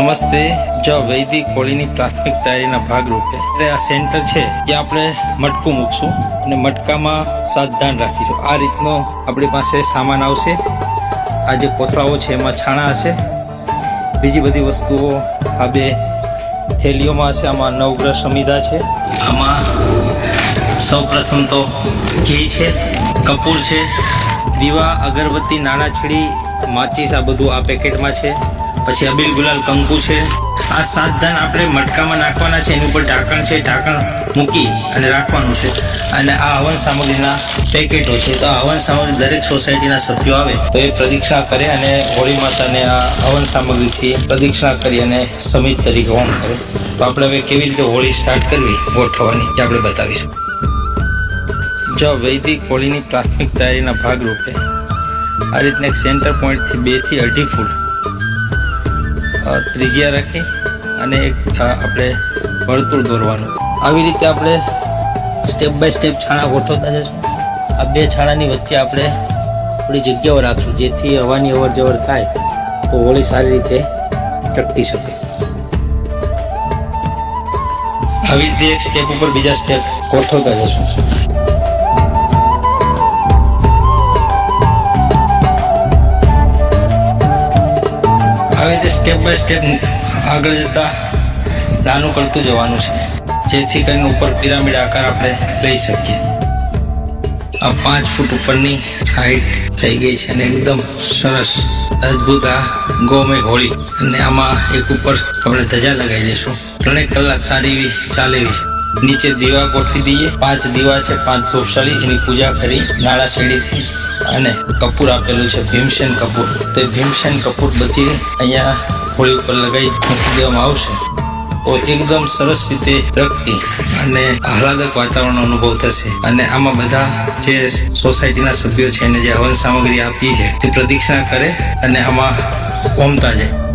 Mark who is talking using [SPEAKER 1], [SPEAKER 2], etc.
[SPEAKER 1] નમસ્તે। જો વૈદિક હોળીની પ્રાથમિક તૈયારીના ભાગરૂપે આ સેન્ટર છે ત્યાં આપણે મટકું મૂકશું અને મટકામાં સાવધાન રાખીશું। આ રીતનો આપણી પાસે સામાન આવશે। આ જે કોથળાઓ છે એમાં છાણા હશે, બીજી બધી વસ્તુઓ આ બે થેલીઓમાં હશે। આમાં નવગ્રહ સમિધા છે, આમાં સૌપ્રથમ તો ઘી છે, કપૂર છે, દીવા, અગરબત્તી, નાણાછડી, માચીસ, આ બધું આ પેકેટમાં છે। પછી અબીલ ગુલાલ કંકુ છે। આ સાવધાન આપણે મટકામાં નાખવાના છે, એની ઉપર ઢાંકણ છે, ઢાંકણ મૂકી અને રાખવાનું છે। અને આ હવન સામગ્રીના પેકેટો છે। તો આ હવન સામગ્રી દરેક સોસાયટીના સભ્યો આવે તો એ પ્રદક્ષિણા કરે અને હોળી માતાને આ હવન સામગ્રીથી પ્રદક્ષિણા કરી અને સમિત તરીકે હોમ કરે। તો આપણે હવે કેવી રીતે હોળી સ્ટાર્ટ કરવી ગોઠવવાની તે આપણે બતાવીશું। જો વૈદિક હોળીની પ્રાથમિક તૈયારીના ભાગરૂપે આ રીતના એક સેન્ટર પોઈન્ટથી 2 થી 2.5 ફૂટ ત્રિજ્યા રાખી અને એક આપણે વર્તુળ દોરવાનું। આવી રીતે આપણે સ્ટેપ બાય સ્ટેપ છાણા ગોઠવતા જઈશું। આ બે છાણાની વચ્ચે આપણે થોડી જગ્યાઓ રાખશું જેથી હવાની અવર જવર થાય તો હોળી સારી રીતે ટકટી શકે। આવી રીતે એક સ્ટેપ ઉપર બીજા સ્ટેપ ગોઠવતા જઈશું। હવે તે સ્ટેપ બાય સ્ટેપ આગળ જતા નાનું કરતું જવાનું છે જેથી કરીને ઉપર પિરામિડ આકાર આપણે લઈ શકીએ। આ 5 ફૂટ ઉપરની હાઈટ થઈ ગઈ છે અને એકદમ સરસ અદ્ભુત આ ગૌમય હોળી। અને આમાં એક ઉપર આપણે ધજા લગાવી દઈશું। 3 કલાક સારી એવી ચાલે એવી છે। નીચે દીવા ગોઠવી દઈએ। 5 દીવા છે, 5 ધૂપસળી, એની પૂજા કરી નાળા શેડીથી। અને કપૂર આપેલું છે, ભીમસેન કપૂર। તો ભીમસેન કપૂર બધી અહીંયા હોળી ઉપર લગાવી મૂકી દેવામાં આવશે તો એકદમ સરસ રીતે પ્રગટી અને આહલાદક વાતાવરણનો અનુભવ થશે। અને આમાં બધા જે સોસાયટીના સભ્યો છે એને જે હવન સામગ્રી આપી છે તે પ્રદક્ષિણા કરે અને આમાં હોમતા જાય।